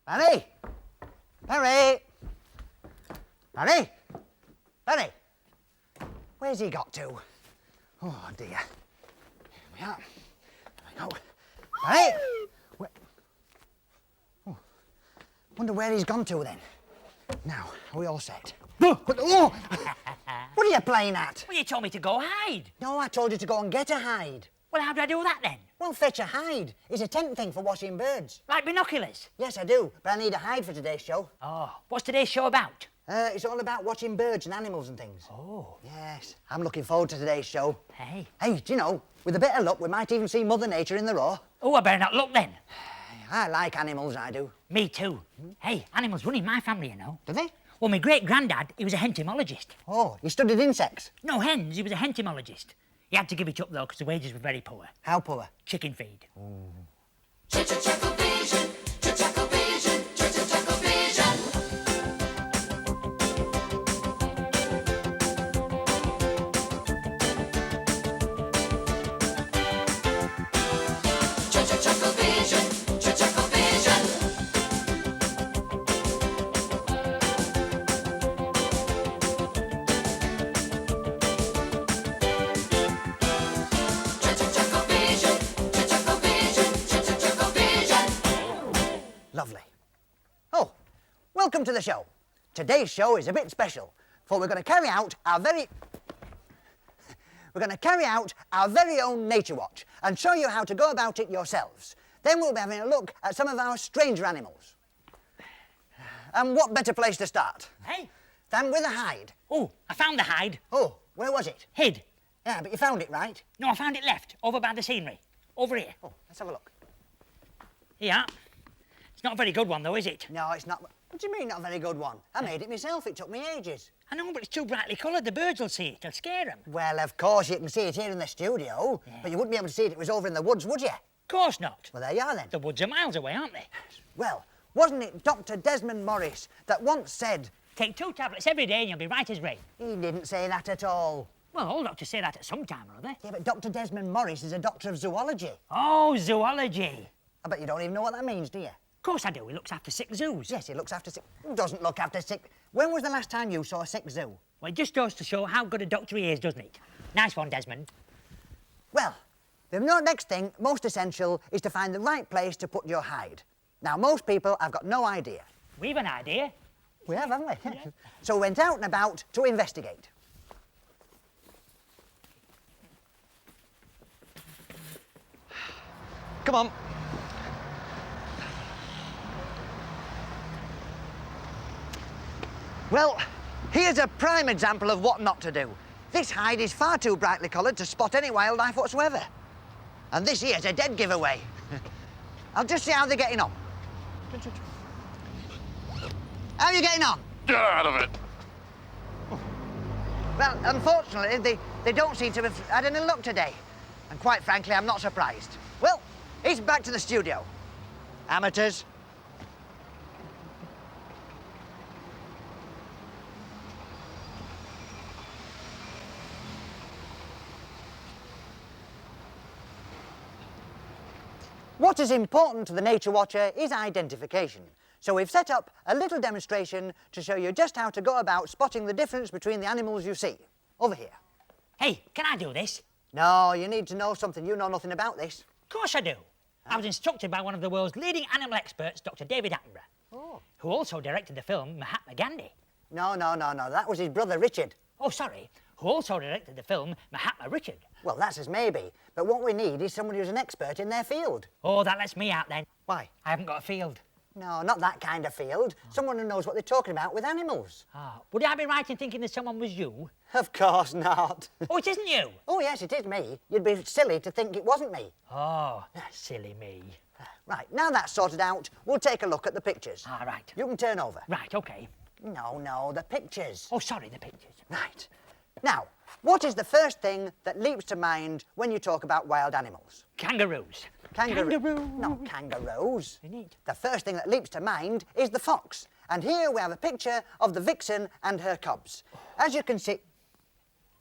Barry! Barry! Barry! Barry! Where's he got to? Oh, dear. Here we are. There we go. Barry! Oh, wonder where he's gone to then. Now, are we all set? Oh! What are you playing at? Well, you told me to go hide. No, I told you to go and get a hide. Well, how do I do that then? Well, fetch a hide. It's a tent thing for watching birds. Like binoculars? Yes, I do, but I need a hide for today's show. Oh, what's today's show about? It's all about watching birds and animals and things. Oh. Yes, I'm looking forward to today's show. Hey. Hey, do you know, with a bit of luck, we might even see Mother Nature in the raw. Oh, I better not look then. I like animals, I do. Me too. Hey, animals run in my family, you know. Do they? Well, my great-granddad, he was a entomologist. Oh, you studied insects? No hens, he was a entomologist. He had to give it up, though, because the wages were very poor. How poor? Chicken feed. ChuckleVision, ChuckleVision, ChuckleVision. ChuckleVision, ChuckleVision. Lovely. Oh, welcome to the show. Today's show is a bit special, for we're going to carry out our very own nature watch and show you how to go about it yourselves. Then we'll be having a look at some of our stranger animals. And what better place to start Hey? than with a hide? Oh, I found the hide. Oh, where was it? Hid. Yeah, but you found it, right? No, I found it left, over by the scenery. Over here. Oh, let's have a look. Yeah. It's not a very good one, though, is it? No, it's not. What do you mean, not a very good one? I made it myself. It took me ages. I know, but it's too brightly coloured. The birds will see it. It'll scare them. Well, of course, you can see it here in the studio, but you wouldn't be able to see it if it was over in the woods, would you? Of course not. Well, there you are then. The woods are miles away, aren't they? Well, wasn't it Dr. Desmond Morris that once said... Take 2 tablets every day and you'll be right as rain. He didn't say that at all. Well, all doctors say that at some time or other. Yeah, but Dr. Desmond Morris is a doctor of zoology. Oh, zoology. I bet you don't even know what that means, do you? Of course I do. He looks after sick zoos. Yes, he looks after sick... Doesn't look after sick... When was the last time you saw a sick zoo? Well, it just goes to show how good a doctor he is, doesn't it? Nice one, Desmond. Well, the next thing, most essential, is to find the right place to put your hide. Now, most people have got no idea. We've an idea. We have, haven't we? So we went out and about to investigate. Come on. Well, here's a prime example of what not to do. This hide is far too brightly coloured to spot any wildlife whatsoever. And this here's a dead giveaway. I'll just see how they're getting on. How are you getting on? Get out of it! Well, unfortunately, they don't seem to have had any luck today. And quite frankly, I'm not surprised. Well, it's back to the studio. Amateurs. What is important to the nature watcher is identification. So we've set up a little demonstration to show you just how to go about spotting the difference between the animals you see. Over here. Hey, can I do this? No, you need to know something. You know nothing about this. Of course I do. I was instructed by one of the world's leading animal experts, Dr. David Attenborough, who also directed the film Mahatma Gandhi. No. That was his brother, Richard. Oh, sorry, who also directed the film Mahatma Richard. Well, that's as maybe. But what we need is someone who's an expert in their field. Oh, that lets me out then. Why? I haven't got a field. No, not that kind of field. Someone who knows what they're talking about with animals. Ah, would I be right in thinking that someone was you? Of course not. Oh, it isn't you? Oh, yes, it is me. You'd be silly to think it wasn't me. Oh, silly me. Right, now that's sorted out, we'll take a look at the pictures. Ah, right. You can turn over. Right, OK. No, the pictures. Oh, sorry, the pictures. Right. Now, what is the first thing that leaps to mind when you talk about wild animals? Kangaroos. Kangaroo. Not kangaroos. Indeed. The first thing that leaps to mind is the fox. And here we have a picture of the vixen and her cubs. As you can see,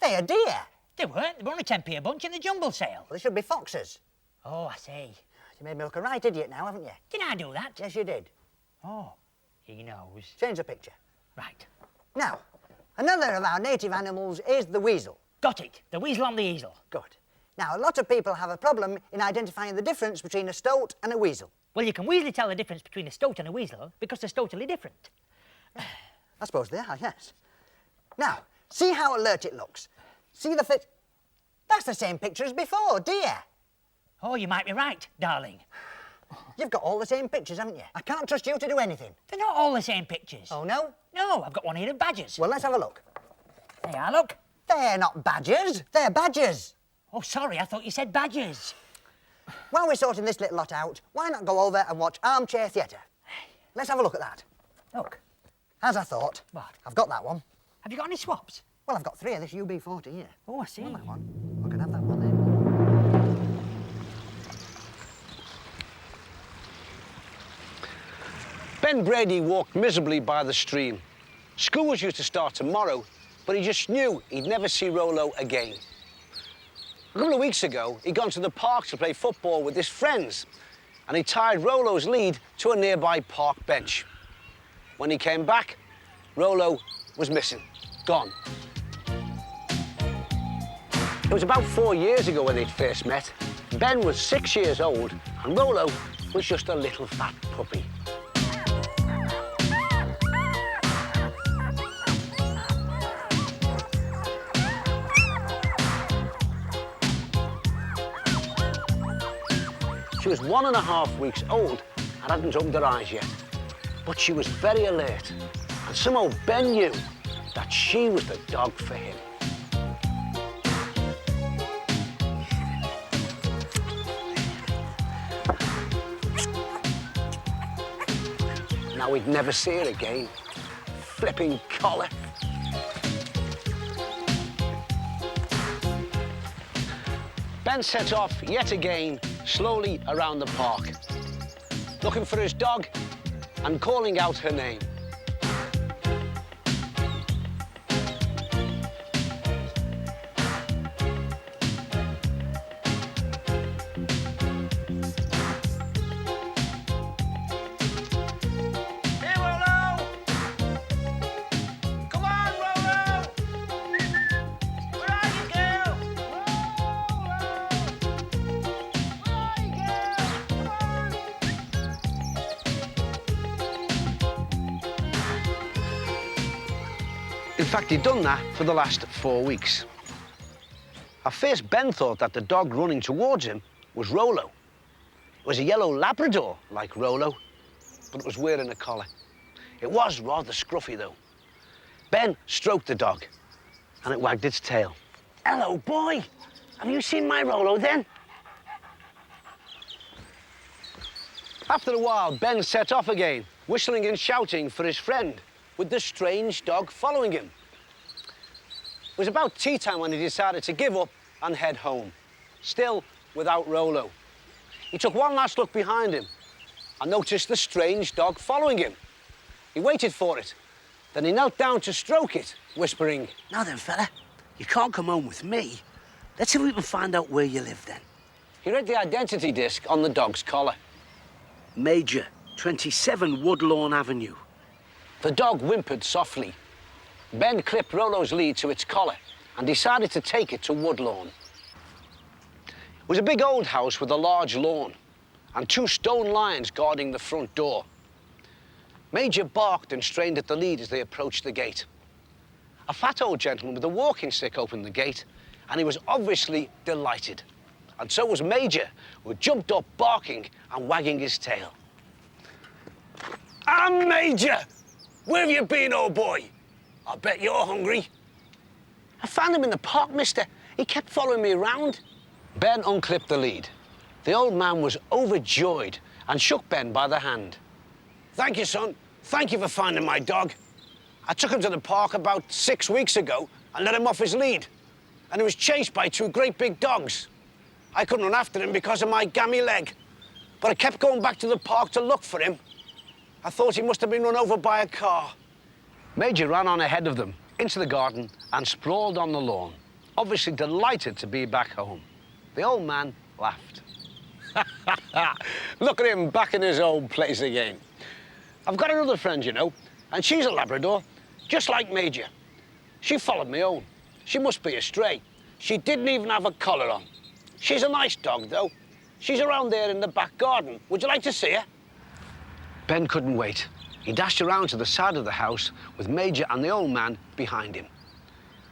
they are deer. They weren't. They were only 10p a bunch in the jumble sale. Well, they should be foxes. Oh, I see. You made me look a right idiot now, haven't you? Did I do that? Yes, you did. Oh, he knows. Change the picture. Right. Now, another of our native animals is the weasel. Got it. The weasel on the easel. Good. Now, a lot of people have a problem in identifying the difference between a stoat and a weasel. Well, you can easily tell the difference between a stoat and a weasel because they're totally different. I suppose they are, yes. Now, see how alert it looks. See the fit. That's the same picture as before, dear. Oh, you might be right, darling. You've got all the same pictures, haven't you? I can't trust you to do anything. They're not all the same pictures. Oh, no? No, I've got one here of badgers. Well, let's have a look. There you are, look. They're not badgers. They're badgers. Oh, sorry, I thought you said badgers. While we're sorting this little lot out, why not go over and watch Armchair Theatre? Let's have a look at that. Look. As I thought. What? I've got that one. Have you got any swaps? Well, I've got 3 of this UB40 here. Oh, I see. Want that one? I can have that one then. Ben Brady walked miserably by the stream. School was due to start tomorrow, but he just knew he'd never see Rollo again. A couple of weeks ago, he'd gone to the park to play football with his friends, and he tied Rollo's lead to a nearby park bench. When he came back, Rollo was missing, gone. It was about 4 years ago when they'd first met. Ben was 6 years old, and Rollo was just a little fat puppy. She was 1.5 weeks old and hadn't opened her eyes yet. But she was very alert, and somehow Ben knew that she was the dog for him. Now we'd never see her again. Flipping collar. Ben set off yet again, slowly around the park, looking for his dog and calling out her name. Hey, Rollo! Come on, Rollo! Where are you, girl? In fact, he'd done that for the last 4 weeks. At first, Ben thought that the dog running towards him was Rollo. It was a yellow Labrador, like Rollo, but it was wearing a collar. It was rather scruffy, though. Ben stroked the dog, and it wagged its tail. Hello, boy. Have you seen my Rollo, then? After a while, Ben set off again, whistling and shouting for his friend, with the strange dog following him. It was about tea time when he decided to give up and head home, still without Rollo. He took one last look behind him and noticed the strange dog following him. He waited for it, then he knelt down to stroke it, whispering, "Now then, fella, you can't come home with me. Let's see if we can find out where you live then." He read the identity disc on the dog's collar. Major, 27 Woodlawn Avenue. The dog whimpered softly. Ben clipped Rollo's lead to its collar and decided to take it to Woodlawn. It was a big old house with a large lawn and 2 stone lions guarding the front door. Major barked and strained at the lead as they approached the gate. A fat old gentleman with a walking stick opened the gate, and he was obviously delighted. And so was Major, who jumped up barking and wagging his tail. "I'm Major! Where have you been, old boy? I bet you're hungry." "I found him in the park, mister. He kept following me around." Ben unclipped the lead. The old man was overjoyed and shook Ben by the hand. "Thank you, son. Thank you for finding my dog. I took him to the park about 6 weeks ago and let him off his lead. And he was chased by 2 great big dogs. I couldn't run after him because of my gammy leg, but I kept going back to the park to look for him. I thought he must have been run over by a car." Major ran on ahead of them into the garden and sprawled on the lawn, obviously delighted to be back home. The old man laughed. "Look at him back in his old place again. I've got another friend, you know, and she's a Labrador, just like Major. She followed me home. She must be a stray. She didn't even have a collar on. She's a nice dog, though. She's around there in the back garden. Would you like to see her? Ben couldn't wait. He dashed around to the side of the house with Major and the old man behind him.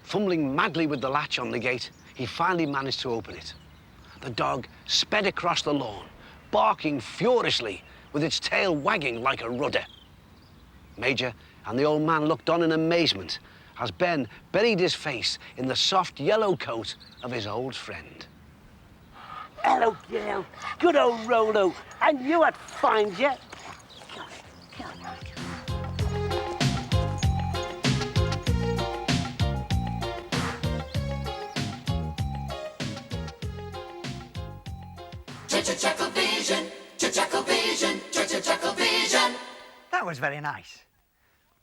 Fumbling madly with the latch on the gate, he finally managed to open it. The dog sped across the lawn, barking furiously, with its tail wagging like a rudder. Major and the old man looked on in amazement as Ben buried his face in the soft yellow coat of his old friend. Hello, girl. Good old Rolo. I knew I'd find you. ChuckleVision, ChuckleVision, ChuckleVision. That was very nice.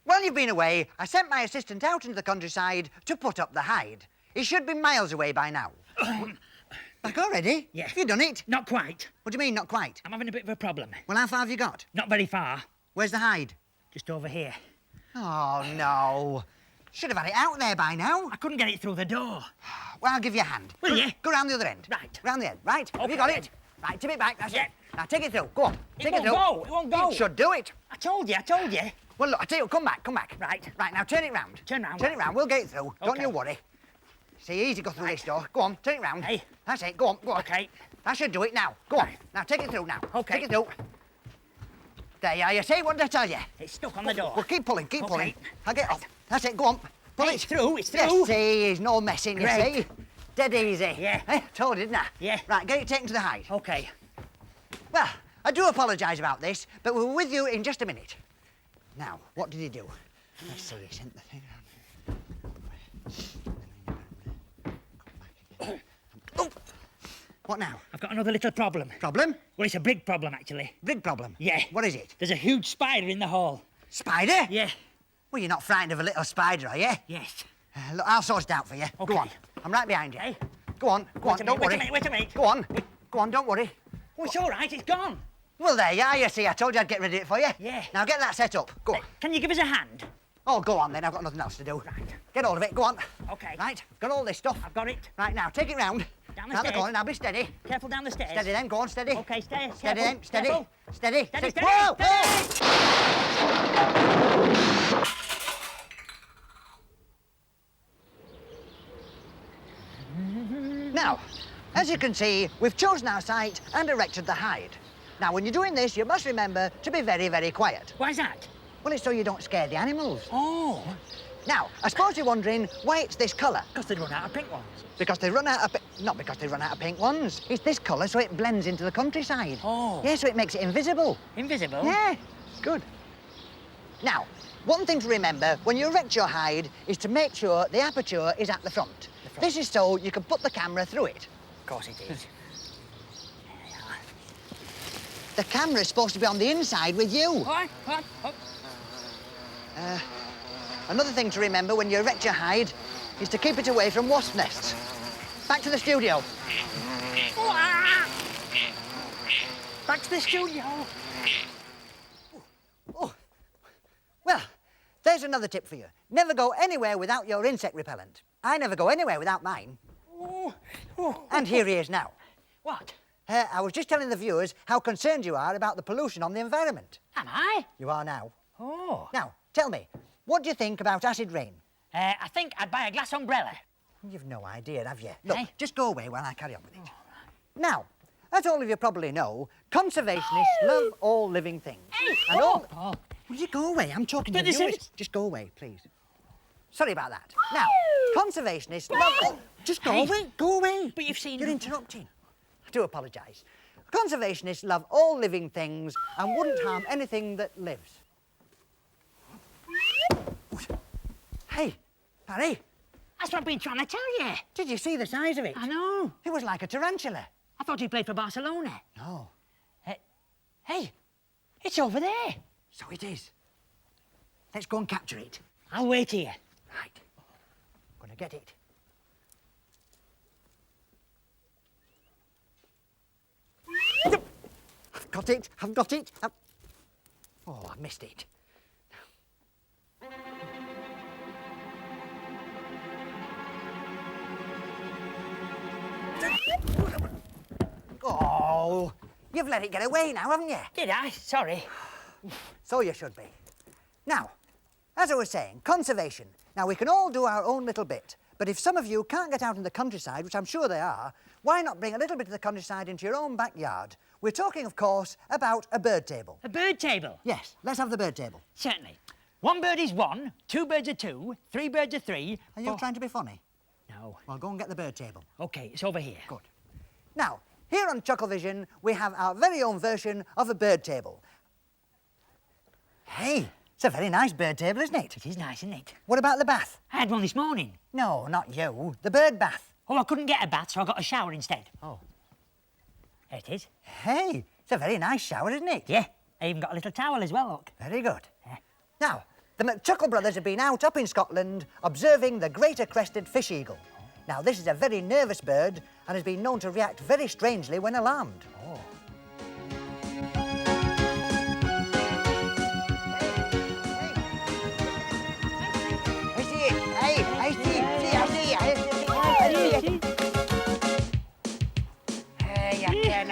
While you've been away, I sent my assistant out into the countryside to put up the hide. He should be miles away by now. Back already? Yeah. Have you done it? Not quite. What do you mean, not quite? I'm having a bit of a problem. Well, how far have you got? Not very far. Where's the hide? Just over here. Oh, no. Should have had it out there by now. I couldn't get it through the door. Well, I'll give you a hand. Will you? Go round the other end. Right. Round the end. Right. Have you got Okay. it? Right, tip it back. That's Yeah. it. Now take it through. Go on. Take won't it through. go. It won't go. It should do it. I told you. Well, look, I tell you, come back. Right. Right, now turn it round. Turn round. Turn it round. We'll get it through. Don't Okay. you worry. See, easy go through this door. Go on, turn it round. Hey. That's it. Go on. Okay. That should do it now. Go on. Right. Now take it through now. Okay. Take it through. There you are. You see? What did I tell you? It's stuck on the door. Well, keep pulling. Keep Okay. pulling. I'll get off. That's it. Go on. Pull Hey, it. it's through. It's Yes, through. see, there's no messing, you Great. see. Dead easy. Yeah. Eh, told you, didn't I? Yeah. Right, get it taken to the hide. Okay. Well, I do apologise about this, but we're with you in just a minute. Now, what did he do? Let's see, he sent the thing around. Oh! What now? I've got another little problem. Problem? Well, it's a big problem, actually. Big problem? Yeah. What is it? There's a huge spider in the hall. Spider? Yeah. Well, you're not frightened of a little spider, are you? Yes. Look, I'll sort it out for you. Okay. Go on. I'm right behind you. Hey. Go on, go on, Wait a don't minute, worry. wait a minute. Go on. Go on, don't worry. Oh, it's all right. It's gone. Well, there you are, you see. I told you I'd get rid of it for you. Yeah. Now get that set up. Go on. Can you give us a hand? Oh, go on then. I've got nothing else to do. Right. Get hold of it. Go on. Okay. Right. Got all this stuff. I've got it. Right, now, take it round. Down the Round the stairs. corner. Now, be steady. Careful down the stairs. Steady then. Go on, steady. Okay, stairs. Steady careful, then. Steady. careful. Steady. Steady, Steady. steady, Whoa! steady. Whoa! Now, as you can see, we've chosen our site and erected the hide. Now, when you're doing this, you must remember to be very, very quiet. Why's that? Well, it's so you don't scare the animals. Oh, Now, I suppose you're wondering why it's this colour. because they run out of pink ones. Because they run out of... Not because they run out of pink ones. It's this colour so it blends into the countryside. Oh. Yeah, so it makes it invisible. Invisible? Yeah, good. Now, one thing to remember when you erect your hide is to make sure the aperture is at the front. This is so you can put the camera through it. Of course it is. The camera's supposed to be on the inside with you. What? Oh. Another thing to remember when you erect your hide is to keep it away from wasp nests. Back to the studio. Back to the studio. Oh, well, there's another tip for you. Never go anywhere without your insect repellent. I never go anywhere without mine. And here he is now. What? I was just telling the viewers how concerned you are about the pollution on the environment. Am I? You are now. Oh. Now, tell me, what do you think about acid rain? I think I'd buy a glass umbrella. You've no idea, have you? Look, Hey. just go away while I carry on with it. Now, as all of you probably know, conservationists love all living things. Hey, And all... oh. Will you go away? I'm talking to But this viewers. is- Just go away, please. Sorry about that. Now, conservationists love... Oh, just go Hey. away. Go away. But you've seen... You're interrupting. I do apologise. Conservationists love all living things and wouldn't harm anything that lives. Hey, Barry, That's what I've been trying to tell you. did you see the size of it? I know. It was like a tarantula. I thought you played for Barcelona. No, Hey, it's over there. so it is. Let's go and capture it. I'll wait here. Right. Gonna get it. I've got it. I've got it. Oh, I missed it. Oh, you've let it get away now, haven't you? Did I? Sorry. So you should be. Now, as I was saying, conservation. Now, we can all do our own little bit, but if some of you can't get out in the countryside, which I'm sure they are, why not bring a little bit of the countryside into your own backyard? We're talking, of course, about a bird table. A bird table? Yes, let's have the bird table. Certainly. 1 bird is 1, 2 birds are 2, 3 birds are 3. Are you trying to be funny? No. Well, go and get the bird table. OK, it's over here. Good. Now, here on ChuckleVision, we have our very own version of a bird table. Hey, it's a very nice bird table, isn't it? It is nice, isn't it? What about the bath? I had one this morning. No, not you. The bird bath. Oh, I couldn't get a bath, so I got a shower instead. Oh. There it is. Hey, it's a very nice shower, isn't it? Yeah, I even got a little towel as well, look. Very good. Yeah. Now, the McChuckle brothers have been out up in Scotland observing the greater crested fish eagle. Now, this is a very nervous bird and has been known to react very strangely when alarmed. Oh. I see it. Hey, I see it. I see it. I see it. Hey, I can.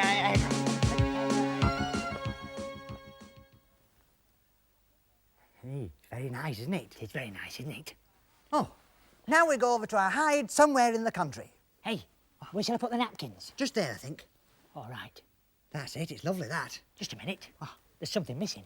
Hey, very nice, isn't it? It's very nice, isn't it? Oh, now we go over to our hide somewhere in the country. Hey, where shall I put the napkins? Just there, I think. All right. That's it. It's lovely, that. Just a minute. Oh, there's something missing.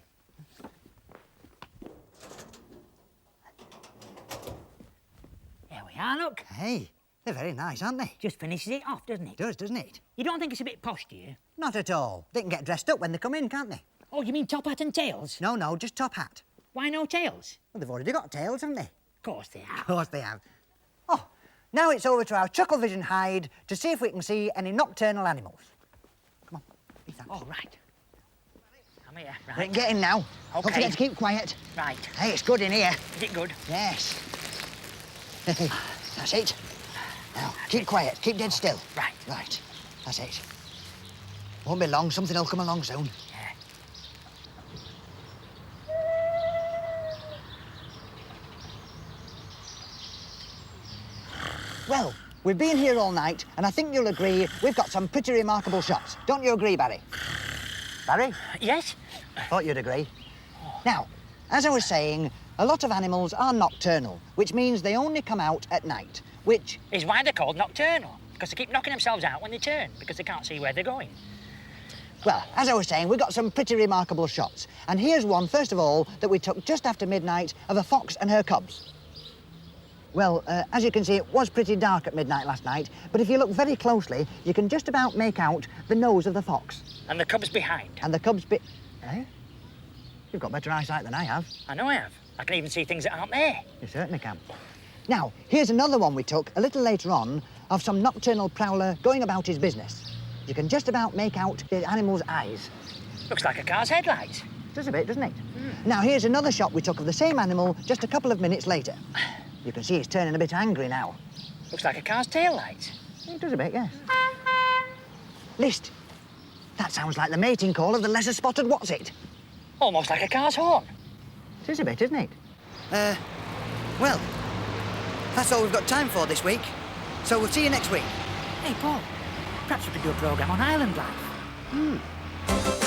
There we are, look. Hey, they're very nice, aren't they? Just finishes it off, doesn't it? Does, doesn't it? You don't think it's a bit posh, do you? Not at all. They can get dressed up when they come in, can't they? Oh, you mean top hat and tails? No, no, just top hat. Why no tails? Well, they've already got tails, haven't they? Of course they Of are. course they have. Oh, now it's over to our ChuckleVision hide to see if we can see any nocturnal animals. Come on, leave that. All right. I'm here. We Right. can get in now. Don't OK. forget to keep quiet. Right. Hey, it's good in here. Is it good? Yes. That's it. Now, keep quiet. Keep dead still. Right. Right. That's it. Won't be long. Something will come along soon. Yeah. Well, we've been here all night, and I think you'll agree we've got some pretty remarkable shots. Don't you agree, Barry? Barry? Yes? Thought you'd agree. Now, as I was saying, a lot of animals are nocturnal, which means they only come out at night, which... Is why they're called nocturnal. Because they keep knocking themselves out when they turn, because they can't see where they're going. Well, as I was saying, we've got some pretty remarkable shots. And here's one, first of all, that we took just after midnight of a fox and her cubs. Well, as you can see, it was pretty dark at midnight last night, but if you look very closely, you can just about make out the nose of the fox. And the cub's behind. And the cub's Eh? You've got better eyesight than I have. I know I have. I can even see things that aren't there. You certainly can. Now, here's another one we took a little later on of some nocturnal prowler going about his business. You can just about make out the animal's eyes. Looks like a car's headlights. Does a bit, doesn't it? Now, here's another shot we took of the same animal just a couple of minutes later. You can see he's turning a bit angry now. Looks like a car's tail lights. It does a bit, yes. List. That sounds like the mating call of the lesser spotted what's-it. Almost like a car's horn. It is a bit, isn't it? Well, that's all we've got time for this week. So we'll see you next week. Hey, Paul, perhaps we could do a programme on island life.